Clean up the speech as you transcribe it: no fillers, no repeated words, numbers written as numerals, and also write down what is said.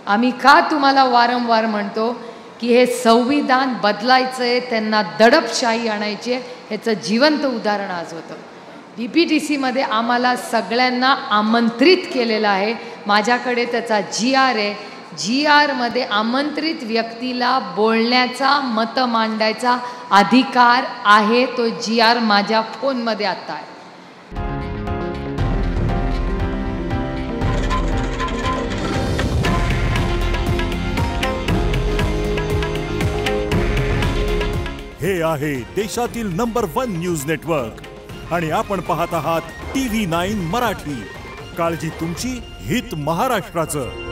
आम्ही का तुम्हाला वारंवार म्हणतो की हे संविधान बदलायचं आहे, त्यांना दडपशाही आणायची आहे, ह्याचं जिवंत उदाहरण आज होतं. DPTCमध्ये आम्हाला सगळ्यांना आमंत्रित केलेलं आहे. माझ्याकडे त्याचा GR आहे. GRमध्ये आमंत्रित व्यक्तीला बोलण्याचा, मत मांडायचा अधिकार आहे. तो GR माझ्या फोनमध्ये आता आहे. हे आहे देशातील नंबर 1 न्यूज नेटवर्क आणि आपण पाहत आहात TV9 मराठी. काळजी तुमची, हित महाराष्ट्राचं.